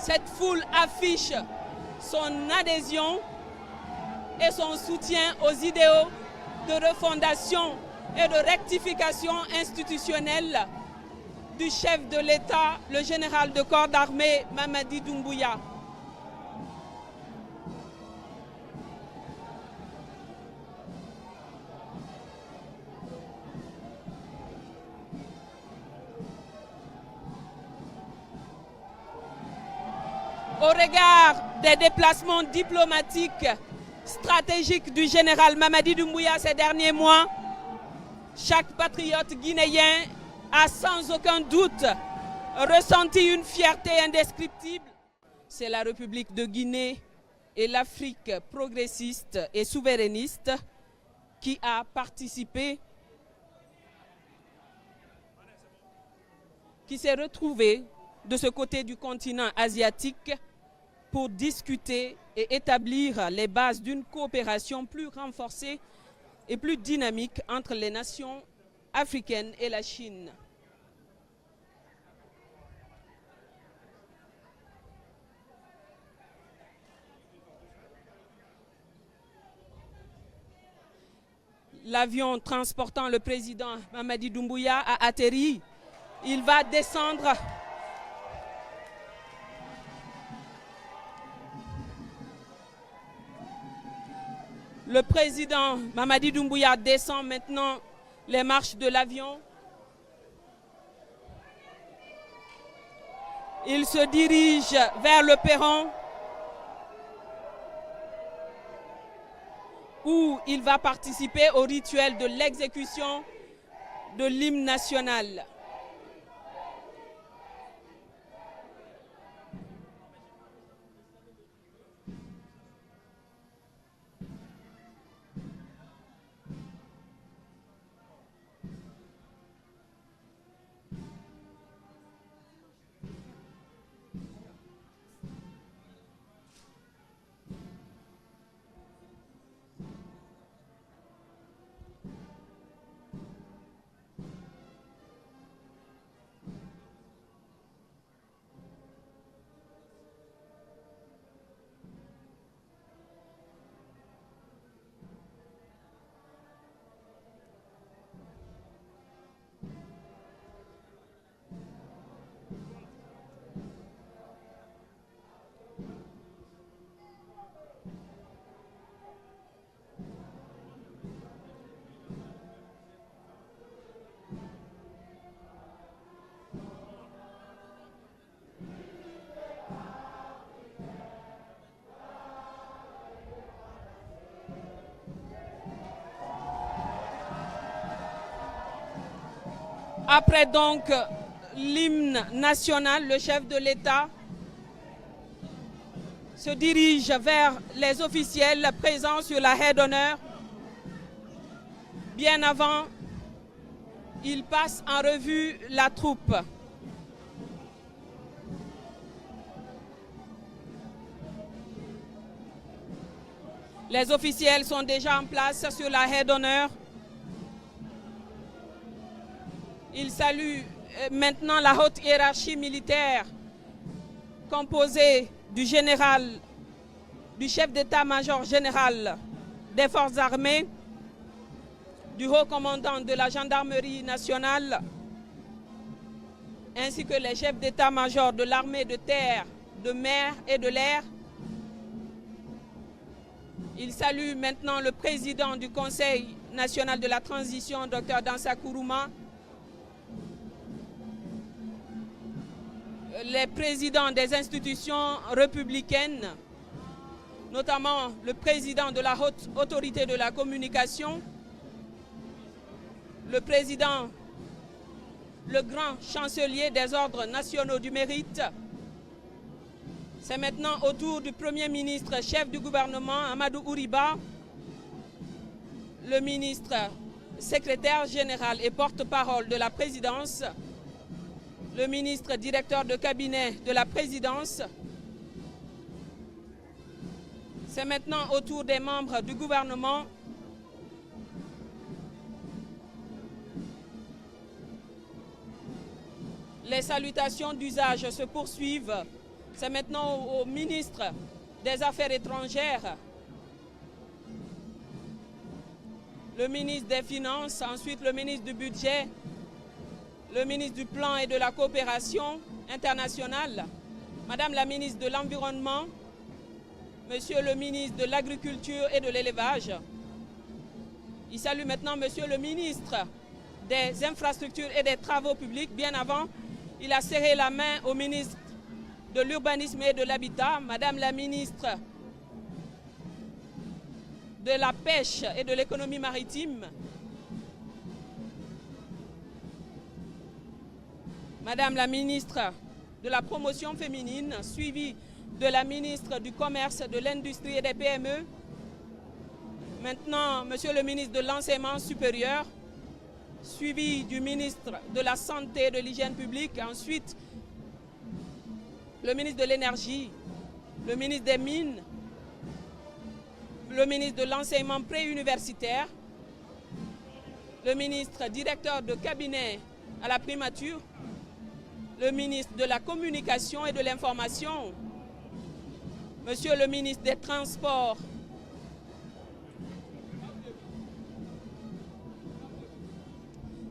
Cette foule affiche son adhésion et son soutien aux idéaux de refondation et de rectification institutionnelle du chef de l'État, le général de corps d'armée Mamadi Doumbouya. Au regard des déplacements diplomatiques stratégiques du général Mamadi Doumbouya ces derniers mois, chaque patriote guinéen a sans aucun doute ressenti une fierté indescriptible. C'est la République de Guinée et l'Afrique progressiste et souverainiste qui a participé, qui s'est retrouvée de ce côté du continent asiatique pour discuter et établir les bases d'une coopération plus renforcée et plus dynamique entre les nations africaines et la Chine. L'avion transportant le président Mamadi Doumbouya a atterri. Il va descendre. Le président Mamadi Doumbouya descend maintenant les marches de l'avion. Il se dirige vers le perron où il va participer au rituel de l'exécution de l'hymne national. Après donc l'hymne national, le chef de l'État se dirige vers les officiels présents sur la haie d'honneur. Bien avant, il passe en revue la troupe. Les officiels sont déjà en place sur la haie d'honneur. Il salue maintenant la haute hiérarchie militaire composée du général, du chef d'état-major général des forces armées, du haut commandant de la gendarmerie nationale, ainsi que les chefs d'état-major de l'armée de terre, de mer et de l'air. Il salue maintenant le président du Conseil national de la transition, Dr Dansa Kourouma, les présidents des institutions républicaines, notamment le président de la haute autorité de la communication, le président, le grand chancelier des ordres nationaux du mérite. C'est maintenant au tour du Premier ministre, chef du gouvernement, Amadou Ouriba, le ministre secrétaire général et porte-parole de la présidence, le ministre directeur de cabinet de la présidence. C'est maintenant au tour des membres du gouvernement. Les salutations d'usage se poursuivent C'est maintenant au ministre des Affaires étrangères, le ministre des Finances, ensuite le ministre du Budget, le ministre du Plan et de la Coopération internationale, Madame la ministre de l'Environnement, Monsieur le ministre de l'Agriculture et de l'Élevage. Il salue maintenant Monsieur le ministre des Infrastructures et des Travaux publics. Bien avant, il a serré la main au ministre de l'Urbanisme et de l'Habitat, Madame la ministre de la Pêche et de l'Économie maritime, Madame la ministre de la Promotion féminine, suivie de la ministre du Commerce, de l'Industrie et des PME. Maintenant, Monsieur le ministre de l'Enseignement supérieur, suivi du ministre de la Santé et de l'Hygiène publique. Ensuite, le ministre de l'Énergie, le ministre des Mines, le ministre de l'Enseignement préuniversitaire, le ministre directeur de cabinet à la primature, le ministre de la Communication et de l'Information, Monsieur le ministre des Transports,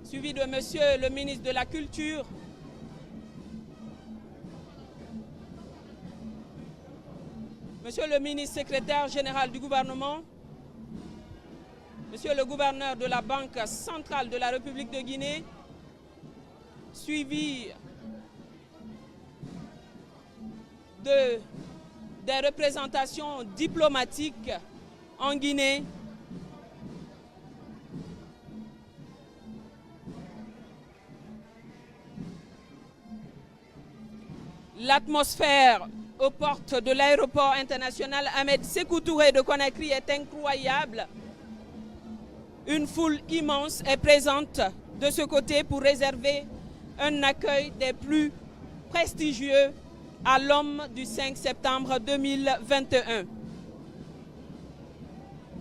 suivi de Monsieur le ministre de la Culture, Monsieur le ministre secrétaire général du gouvernement, Monsieur le gouverneur de la Banque centrale de la République de Guinée, suivi des représentations diplomatiques en Guinée, l'atmosphère aux portes de l'aéroport international Ahmed Sékou Touré de Conakry est incroyable. Une foule immense est présente de ce côté pour réserver un accueil des plus prestigieux à l'homme du 5 septembre 2021.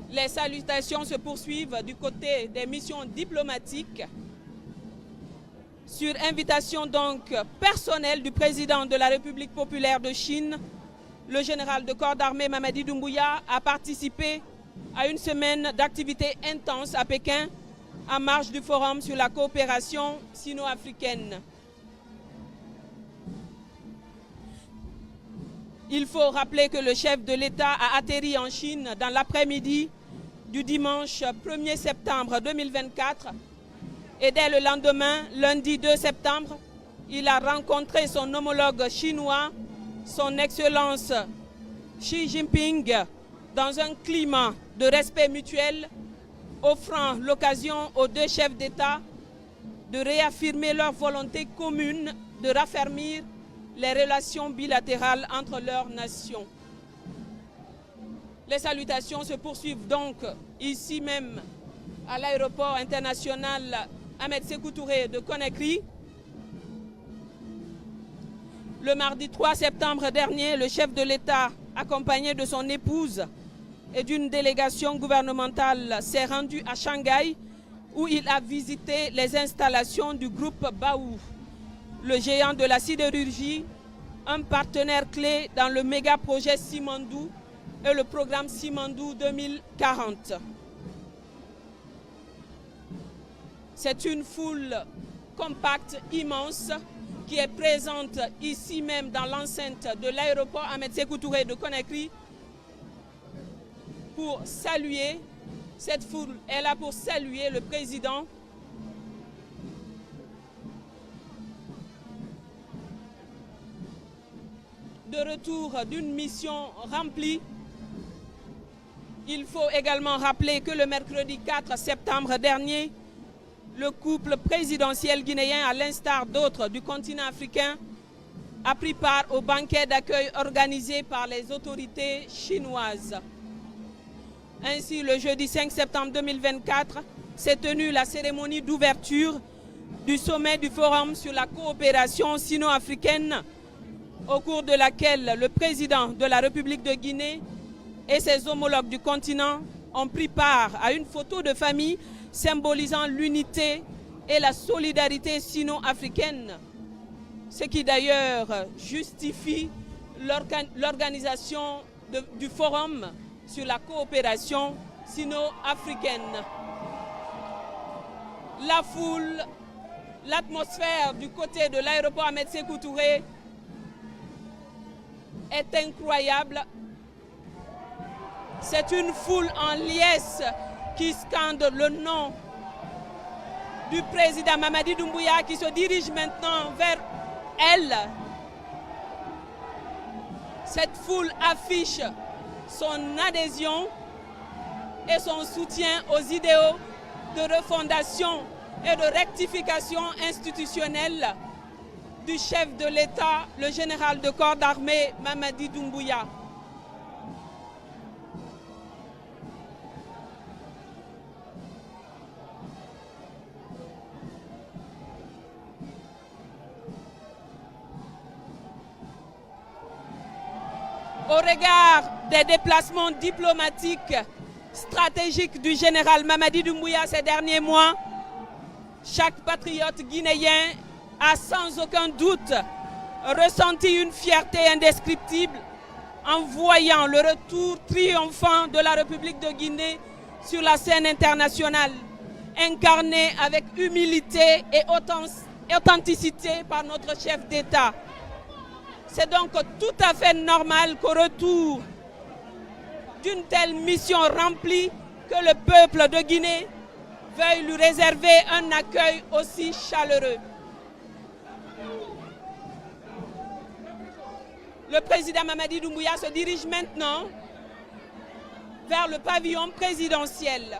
Les salutations se poursuivent du côté des missions diplomatiques, sur invitation donc personnelle du président de la République populaire de Chine. Le général de corps d'armée Mamadi Doumbouya a participé à une semaine d'activités intenses à Pékin en marge du Forum sur la coopération sino-africaine. Il faut rappeler que le chef de l'État a atterri en Chine dans l'après-midi du dimanche 1er septembre 2024 et dès le lendemain, lundi 2 septembre, il a rencontré son homologue chinois, son Excellence Xi Jinping, dans un climat de respect mutuel, offrant l'occasion aux deux chefs d'État de réaffirmer leur volonté commune de raffermir les relations bilatérales entre leurs nations. Les salutations se poursuivent donc ici même à l'aéroport international Ahmed Sékou Touré de Conakry. Le mardi 3 septembre dernier, le chef de l'État, accompagné de son épouse et d'une délégation gouvernementale, s'est rendu à Shanghai où il a visité les installations du groupe Baowu, le géant de la sidérurgie, un partenaire clé dans le méga projet Simandou et le programme Simandou 2040. C'est une foule compacte, immense, qui est présente ici même dans l'enceinte de l'aéroport Ahmed Sékou Touré de Conakry pour saluer, cette foule est là pour saluer le président de retour d'une mission remplie. Il faut également rappeler que le mercredi 4 septembre dernier, le couple présidentiel guinéen, à l'instar d'autres du continent africain, a pris part au banquet d'accueil organisé par les autorités chinoises. Ainsi, le jeudi 5 septembre 2024, s'est tenue la cérémonie d'ouverture du sommet du Forum sur la coopération sino-africaine, au cours de laquelle le président de la République de Guinée et ses homologues du continent ont pris part à une photo de famille symbolisant l'unité et la solidarité sino-africaine, ce qui d'ailleurs justifie l'organisation du forum sur la coopération sino-africaine. La foule, l'atmosphère du côté de l'aéroport Ahmed Sékou Touré est incroyable. C'est une foule en liesse qui scande le nom du président Mamadi Doumbouya qui se dirige maintenant vers elle. Cette foule affiche son adhésion et son soutien aux idéaux de refondation et de rectification institutionnelle du chef de l'État, le général de corps d'armée Mamadi Doumbouya. Au regard des déplacements diplomatiques stratégiques du général Mamadi Doumbouya ces derniers mois, chaque patriote guinéen a sans aucun doute ressenti une fierté indescriptible en voyant le retour triomphant de la République de Guinée sur la scène internationale, incarné avec humilité et authenticité par notre chef d'État. C'est donc tout à fait normal qu'au retour d'une telle mission remplie, que le peuple de Guinée veuille lui réserver un accueil aussi chaleureux. Le président Mamadi Doumbouya se dirige maintenant vers le pavillon présidentiel.